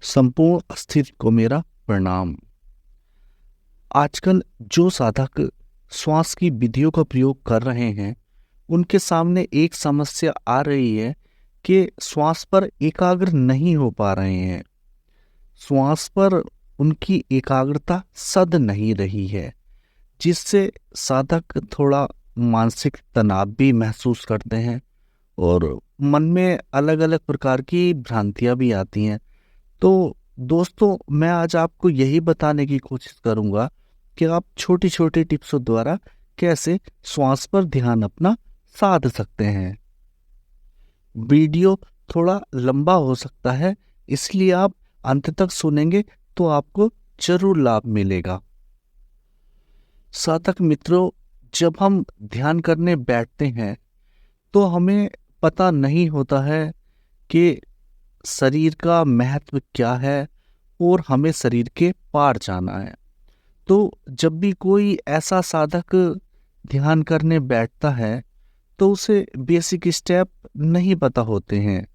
संपूर्ण अस्तित्व को मेरा प्रणाम। आजकल जो साधक श्वास की विधियों का प्रयोग कर रहे हैं, उनके सामने एक समस्या आ रही है कि श्वास पर एकाग्र नहीं हो पा रहे हैं। श्वास पर उनकी एकाग्रता सध नहीं रही है, जिससे साधक थोड़ा मानसिक तनाव भी महसूस करते हैं और मन में अलग अलग प्रकार की भ्रांतियां भी आती हैं। तो दोस्तों, मैं आज आपको यही बताने की कोशिश करूंगा कि आप छोटी छोटी टिप्सों द्वारा कैसे श्वास पर ध्यान अपना साध सकते हैं। वीडियो थोड़ा लंबा हो सकता है, इसलिए आप अंत तक सुनेंगे तो आपको जरूर लाभ मिलेगा। साधक मित्रों, जब हम ध्यान करने बैठते हैं तो हमें पता नहीं होता है कि शरीर का महत्व क्या है और हमें शरीर के पार जाना है। तो जब भी कोई ऐसा साधक ध्यान करने बैठता है तो उसे बेसिक स्टेप नहीं पता होते हैं।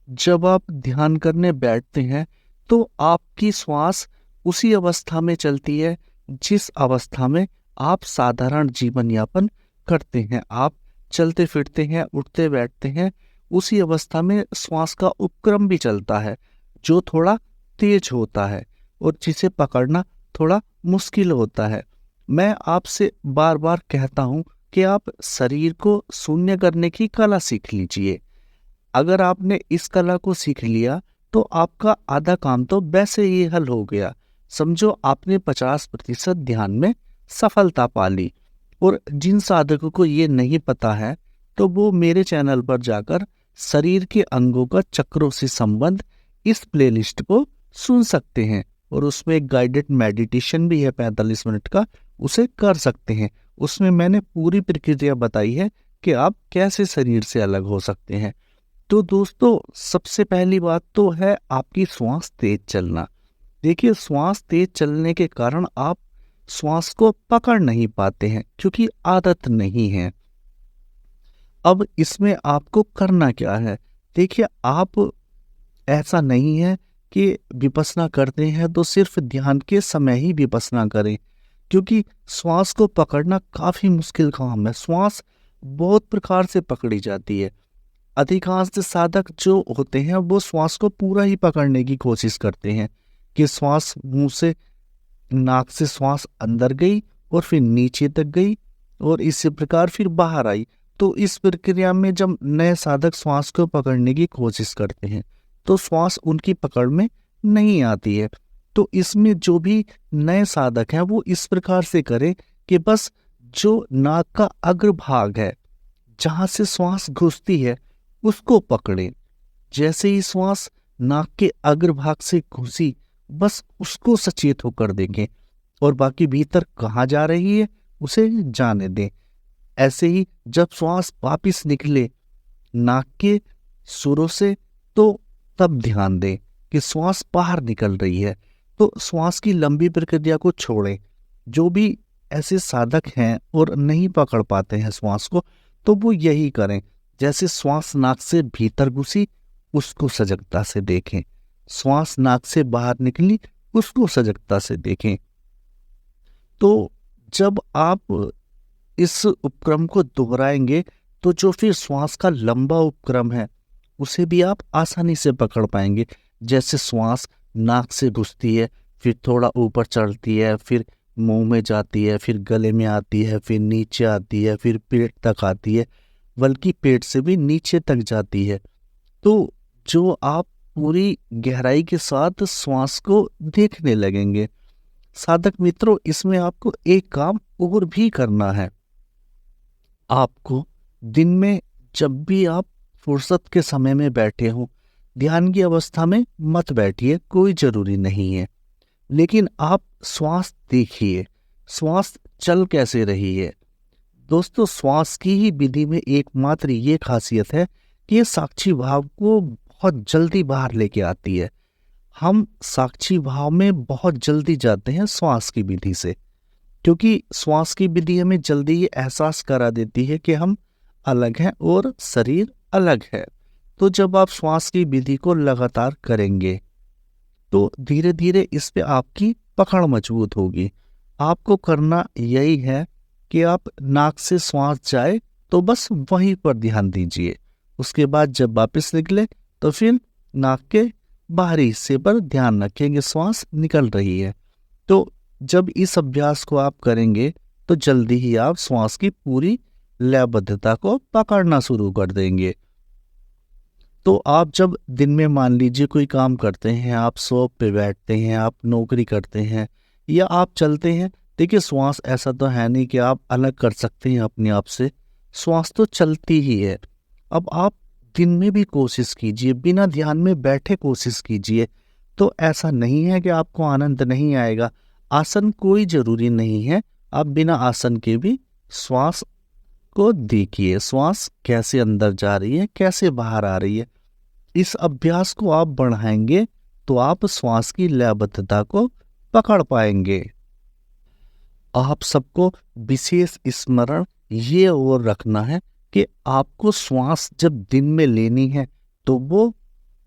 जब आप ध्यान करने बैठते हैं तो आपकी श्वास उसी अवस्था में चलती है जिस अवस्था में आप साधारण जीवन यापन करते हैं। आप चलते फिरते हैं, उठते बैठते हैं, उसी अवस्था में श्वास का उपक्रम भी चलता है जो थोड़ा तेज होता है और जिसे पकड़ना थोड़ा मुश्किल होता है। मैं आपसे बार बार कहता हूं कि आप शरीर को शून्य करने की कला सीख लीजिए। अगर आपने इस कला को सीख लिया तो आपका आधा काम तो वैसे ही हल हो गया। समझो आपने 50% ध्यान में सफलता पा ली। और जिन साधकों को ये नहीं पता है तो वो मेरे चैनल पर जाकर शरीर के अंगों का चक्रों से संबंध इस प्लेलिस्ट को सुन सकते हैं और उसमें एक गाइडेड मेडिटेशन भी है 45 मिनट का, उसे कर सकते हैं। उसमें मैंने पूरी प्रक्रिया बताई है कि आप कैसे शरीर से अलग हो सकते हैं। तो दोस्तों, सबसे पहली बात तो है आपकी श्वास तेज चलना। देखिए, श्वास तेज चलने के कारण आप श्वास को पकड़ नहीं पाते हैं क्योंकि आदत नहीं है। अब इसमें आपको करना क्या है? देखिए, आप ऐसा नहीं है कि विपश्यना करते हैं तो सिर्फ ध्यान के समय ही विपश्यना करें, क्योंकि श्वास को पकड़ना काफी मुश्किल काम है। श्वास बहुत प्रकार से पकड़ी जाती है। अधिकांश साधक जो होते हैं वो श्वास को पूरा ही पकड़ने की कोशिश करते हैं कि श्वास मुंह से, नाक से श्वास अंदर गई और फिर नीचे तक गई और इसी प्रकार फिर बाहर आई। तो इस प्रक्रिया में जब नए साधक श्वास को पकड़ने की कोशिश करते हैं तो श्वास उनकी पकड़ में नहीं आती है। तो इसमें जो भी नए साधक हैं वो इस प्रकार से करें कि बस जो नाक का अग्रभाग है, जहां से श्वास घुसती है, उसको पकड़ें। जैसे ही श्वास नाक के अग्रभाग से घुसी, बस उसको सचेत होकर देखें और बाकी भीतर कहाँ जा रही है उसे जाने दें। ऐसे ही जब श्वास वापिस निकले नाक के सुरों से तो तब ध्यान दें कि श्वास बाहर निकल रही है। तो श्वास की लंबी प्रक्रिया को छोड़ें। जो भी ऐसे साधक हैं और नहीं पकड़ पाते हैं श्वास को, तो वो यही करें। जैसे श्वास नाक से भीतर घुसी, उसको सजगता से देखें। श्वास नाक से बाहर निकली, उसको सजगता से देखें। तो जब आप इस उपक्रम को दोहराएंगे तो जो फिर श्वास का लंबा उपक्रम है उसे भी आप आसानी से पकड़ पाएंगे। जैसे श्वास नाक से घुसती है, फिर थोड़ा ऊपर चढ़ती है, फिर मुंह में जाती है, फिर गले में आती है, फिर नीचे आती है, फिर पेट तक आती है, बल्कि पेट से भी नीचे तक जाती है। तो जो आप पूरी गहराई के साथ श्वास को देखने लगेंगे। साधक मित्रों, इसमें आपको एक काम और भी करना है। आपको दिन में जब भी आप फुर्सत के समय में बैठे हो, ध्यान की अवस्था में मत बैठिए, कोई जरूरी नहीं है। लेकिन आप श्वास देखिए, श्वास चल कैसे रही है। दोस्तों, श्वास की ही विधि में एकमात्र ये खासियत है कि ये साक्षी भाव को बहुत जल्दी बाहर लेके आती है। हम साक्षी भाव में बहुत जल्दी जाते हैं श्वास की विधि से, क्योंकि श्वास की विधि हमें जल्दी ये एहसास करा देती है कि हम अलग हैं और शरीर अलग है। तो जब आप श्वास की विधि को लगातार करेंगे तो धीरे धीरे इस पे आपकी पकड़ मजबूत होगी। आपको करना यही है कि आप नाक से श्वास जाए तो बस वहीं पर ध्यान दीजिए। उसके बाद जब वापस निकले तो फिर नाक के बाहरी हिस्से पर ध्यान रखेंगे श्वास निकल रही है। तो जब इस अभ्यास को आप करेंगे तो जल्दी ही आप श्वास की पूरी लयबद्धता को पकड़ना शुरू कर देंगे। तो आप जब दिन में मान लीजिए कोई काम करते हैं, आप शॉप पे बैठते हैं, आप नौकरी करते हैं या आप चलते हैं, देखिए श्वास ऐसा तो है नहीं कि आप अलग कर सकते हैं अपने आप से, श्वास तो चलती ही है। अब आप दिन में भी कोशिश कीजिए, बिना ध्यान में बैठे कोशिश कीजिए, तो ऐसा नहीं है कि आपको आनंद नहीं आएगा। आसन कोई जरूरी नहीं है, आप बिना आसन के भी श्वास को देखिए, श्वास कैसे अंदर जा रही है, कैसे बाहर आ रही है। इस अभ्यास को आप बढ़ाएंगे तो आप श्वास की लयबद्धता को पकड़ पाएंगे। आप सबको विशेष स्मरण ये और रखना है कि आपको श्वास जब दिन में लेनी है तो वो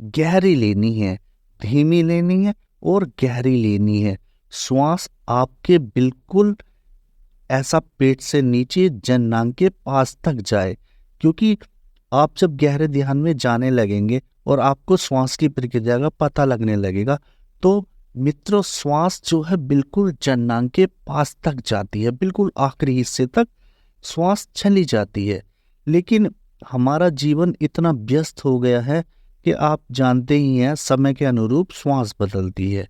गहरी लेनी है, धीमी लेनी है और गहरी लेनी है। श्वास आपके बिल्कुल ऐसा पेट से नीचे जननांग के पास तक जाए, क्योंकि आप जब गहरे ध्यान में जाने लगेंगे और आपको श्वास की प्रक्रिया का पता लगने लगेगा तो मित्रों श्वास जो है बिल्कुल जननांग के पास तक जाती है, बिल्कुल आखिरी हिस्से तक श्वास चली जाती है। लेकिन हमारा जीवन इतना व्यस्त हो गया है कि आप जानते ही हैं समय के अनुरूप श्वास बदलती है।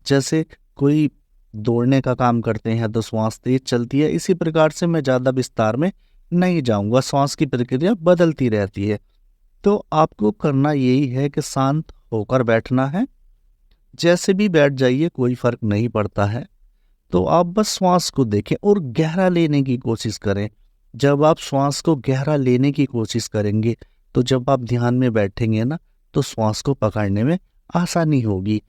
जैसे कोई दौड़ने का काम करते हैं तो श्वास तेज चलती है, इसी प्रकार से मैं ज़्यादा विस्तार में नहीं जाऊंगा, श्वास की प्रक्रिया बदलती रहती है। तो आपको करना यही है कि शांत होकर बैठना है, जैसे भी बैठ जाइए कोई फर्क नहीं पड़ता है। तो आप बस श्वास को देखें और गहरा लेने की कोशिश करें। जब आप श्वास को गहरा लेने की कोशिश करेंगे तो जब आप ध्यान में बैठेंगे ना तो श्वास को पकड़ने में आसानी होगी।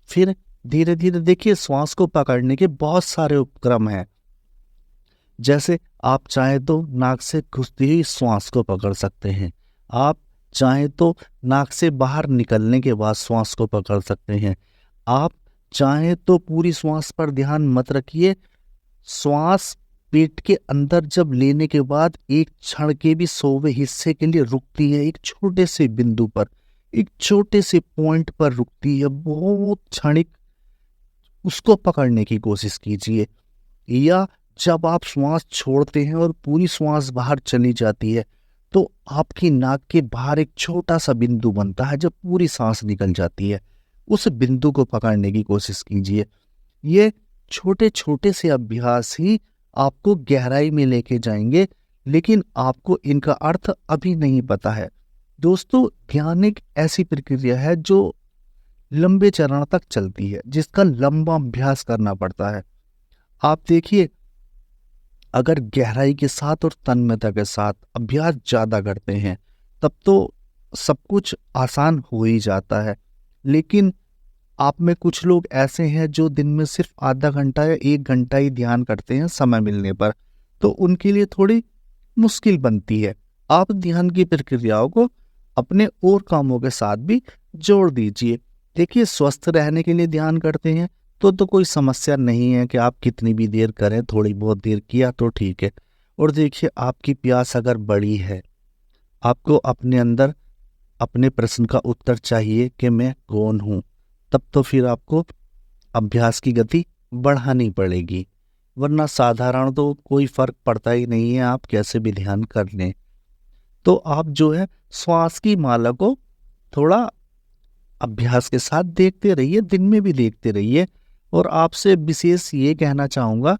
फिर धीरे धीरे देखिए श्वास को पकड़ने के बहुत सारे उपक्रम हैं। जैसे आप चाहें तो नाक से घुसती हुई श्वास को पकड़ सकते हैं, आप चाहें तो नाक से बाहर निकलने के बाद श्वास को पकड़ सकते हैं, आप चाहें तो पूरी श्वास पर ध्यान मत रखिए, श्वास पेट के अंदर जब लेने के बाद एक क्षण के भी 100वें हिस्से के लिए रुकती है, एक छोटे से बिंदु पर, एक छोटे से पॉइंट पर रुकती है, बहुत क्षणिक, उसको पकड़ने की कोशिश कीजिए। या जब आप श्वास छोड़ते हैं और पूरी श्वास बाहर चली जाती है तो आपकी नाक के बाहर एक छोटा सा बिंदु बनता है, जब पूरी सांस निकल जाती है उस बिंदु को पकड़ने की कोशिश कीजिए। ये छोटे छोटे से अभ्यास ही आपको गहराई में लेके जाएंगे, लेकिन आपको इनका अर्थ अभी नहीं पता है। दोस्तों ध्यान एक ऐसी प्रक्रिया है जो लंबे चरण तक चलती है, जिसका लंबा अभ्यास करना पड़ता है। आप देखिए अगर गहराई के साथ और तन्मयता के साथ अभ्यास ज्यादा करते हैं तब तो सब कुछ आसान हो ही जाता है। लेकिन आप में कुछ लोग ऐसे हैं जो दिन में सिर्फ आधा घंटा या 1 घंटा ही ध्यान करते हैं समय मिलने पर, तो उनके लिए थोड़ी मुश्किल बनती है। आप ध्यान की प्रक्रियाओं को अपने और कामों के साथ भी जोड़ दीजिए। देखिए स्वस्थ रहने के लिए ध्यान करते हैं तो कोई समस्या नहीं है कि आप कितनी भी देर करें, थोड़ी बहुत देर किया तो ठीक है। और देखिए आपकी प्यास अगर बड़ी है, आपको अपने अंदर अपने प्रश्न का उत्तर चाहिए कि मैं कौन हूँ, तब तो फिर आपको अभ्यास की गति बढ़ानी पड़ेगी, वरना साधारण तो कोई फर्क पड़ता ही नहीं है, आप कैसे भी ध्यान कर लें। तो आप जो है श्वास की माला को थोड़ा अभ्यास के साथ देखते रहिए, दिन में भी देखते रहिए। और आपसे विशेष ये कहना चाहूंगा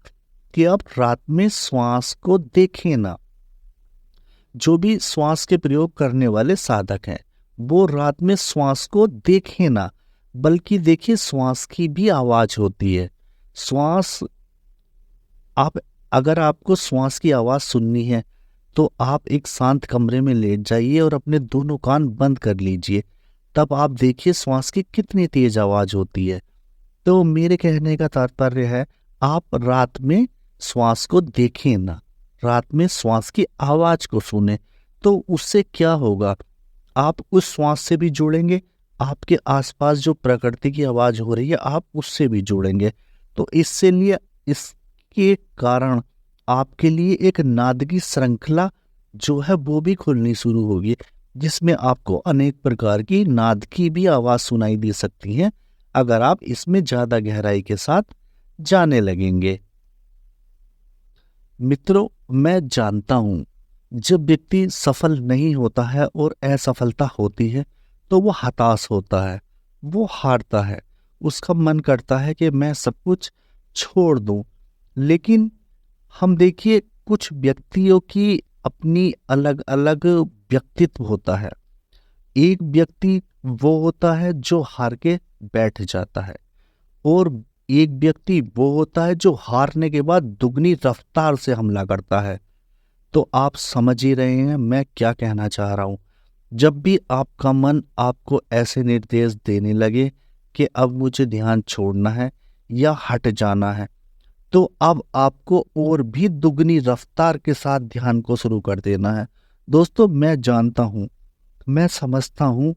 कि आप रात में श्वास को देखें ना। जो भी श्वास के प्रयोग करने वाले साधक हैं वो रात में श्वास को देखें ना, बल्कि देखिए श्वास की भी आवाज होती है। श्वास अगर आपको श्वास की आवाज सुननी है तो आप एक शांत कमरे में लेट जाइए और अपने दोनों कान बंद कर लीजिए, तब आप देखिए श्वास की कितनी तेज आवाज होती है। तो मेरे कहने का तात्पर्य है आप रात में श्वास को देखें ना, रात में श्वास की आवाज को सुने। तो उससे क्या होगा, आप उस श्वास से भी जुड़ेंगे, आपके आसपास जो प्रकृति की आवाज हो रही है आप उससे भी जुड़ेंगे। तो इसके कारण आपके लिए एक नाद की श्रृंखला जो है वो भी खुलनी शुरू होगी, जिसमें आपको अनेक प्रकार की नाद की भी आवाज सुनाई दे सकती है अगर आप इसमें ज्यादा गहराई के साथ जाने लगेंगे। मित्रों, मैं जानता हूं जब व्यक्ति सफल नहीं होता है और असफलता होती है तो वो हताश होता है, वो हारता है, उसका मन करता है कि मैं सब कुछ छोड़ दूं। लेकिन हम देखिए कुछ व्यक्तियों की अपनी अलग अलग व्यक्तित्व होता है। एक व्यक्ति वो होता है जो हार के बैठ जाता है, और एक व्यक्ति वो होता है जो हारने के बाद दुगनी रफ्तार से हमला करता है। तो आप समझ ही रहे हैं मैं क्या कहना चाह रहा हूं। जब भी आपका मन आपको ऐसे निर्देश देने लगे कि अब मुझे ध्यान छोड़ना है या हट जाना है, तो अब आपको और भी दुगनी रफ्तार के साथ ध्यान को शुरू कर देना है। दोस्तों, मैं जानता हूं, मैं समझता हूं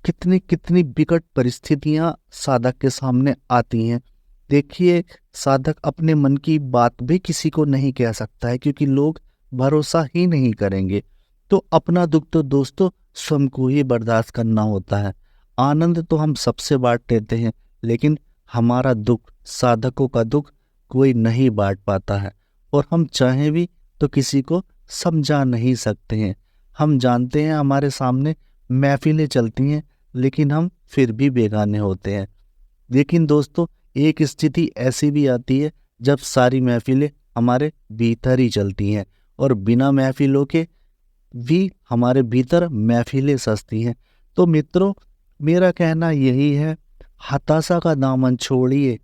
कितनी कितनी विकट परिस्थितियां साधक के सामने आती हैं। देखिए, साधक अपने मन की बात भी किसी को नहीं कह सकता है क्योंकि लोग भरोसा ही नहीं करेंगे। तो अपना दुख तो दोस्तों स्वयं को ही बर्दाश्त करना होता है। आनंद तो हम सबसे बांट लेते हैं, लेकिन हमारा दुख, साधकों का दुख कोई नहीं बांट पाता है, और हम चाहें भी तो किसी को समझा नहीं सकते हैं। हम जानते हैं हमारे सामने महफिलें चलती हैं, लेकिन हम फिर भी बेगाने होते हैं। लेकिन दोस्तों, एक स्थिति ऐसी भी आती है जब सारी महफिलें हमारे भीतर ही चलती हैं, और बिना महफिलों के भी हमारे भीतर महफिलें सजती हैं। तो मित्रों, मेरा कहना यही है, हताशा का दामन छोड़िए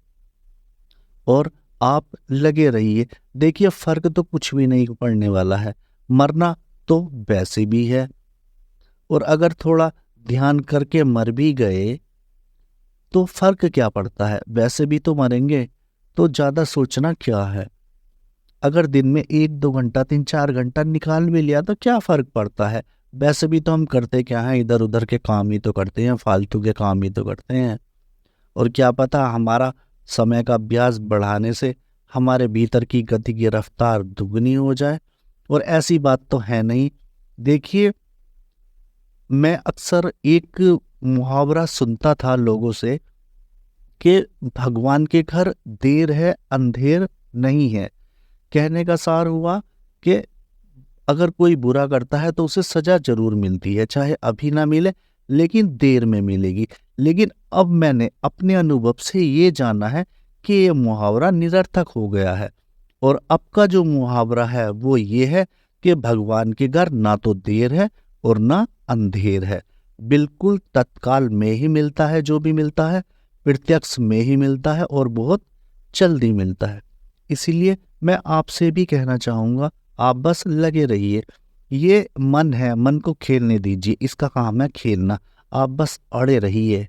और आप लगे रहिए। देखिए, फर्क तो कुछ भी नहीं पड़ने वाला है, मरना तो वैसे भी है, और अगर थोड़ा ध्यान करके मर भी गए तो फर्क क्या पड़ता है, वैसे भी तो मरेंगे। तो ज्यादा सोचना क्या है। अगर दिन में 1-2 घंटा 3-4 घंटा निकाल भी लिया तो क्या फर्क पड़ता है, वैसे भी तो हम करते क्या है, इधर उधर के काम ही तो करते हैं, फालतू के काम ही तो करते हैं। और क्या पता हमारा समय का अभ्यास बढ़ाने से हमारे भीतर की गति की रफ्तार दुगनी हो जाए, और ऐसी बात तो है नहीं। देखिए, मैं अक्सर एक मुहावरा सुनता था लोगों से कि भगवान के घर देर है अंधेर नहीं है। कहने का सार हुआ कि अगर कोई बुरा करता है तो उसे सजा जरूर मिलती है, चाहे अभी ना मिले लेकिन देर में मिलेगी। लेकिन अब मैंने अपने अनुभव से ये जाना है कि ये मुहावरा निरर्थक हो गया है, और अब का जो मुहावरा है वो ये है कि भगवान के घर ना तो देर है और ना अंधेर है, बिल्कुल तत्काल में ही मिलता है। जो भी मिलता है प्रत्यक्ष में ही मिलता है, और बहुत जल्दी मिलता है। इसीलिए मैं आपसे भी कहना चाहूंगा, आप बस लगे रहिए। ये मन है, मन को खेलने दीजिए, इसका काम है खेलना। आप बस अड़े रहिए,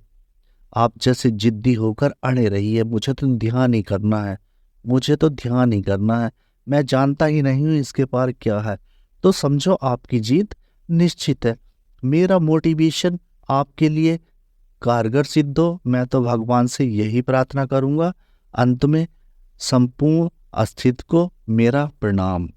आप जैसे जिद्दी होकर अड़े रहिए। मुझे तो ध्यान ही करना है, मुझे तो ध्यान ही करना है, मैं जानता ही नहीं हूं इसके पार क्या है। तो समझो आपकी जीत निश्चित है। मेरा मोटिवेशन आपके लिए कारगर सिद्ध हो, मैं तो भगवान से यही प्रार्थना करूंगा। अंत में संपूर्ण अस्तित्व को मेरा प्रणाम।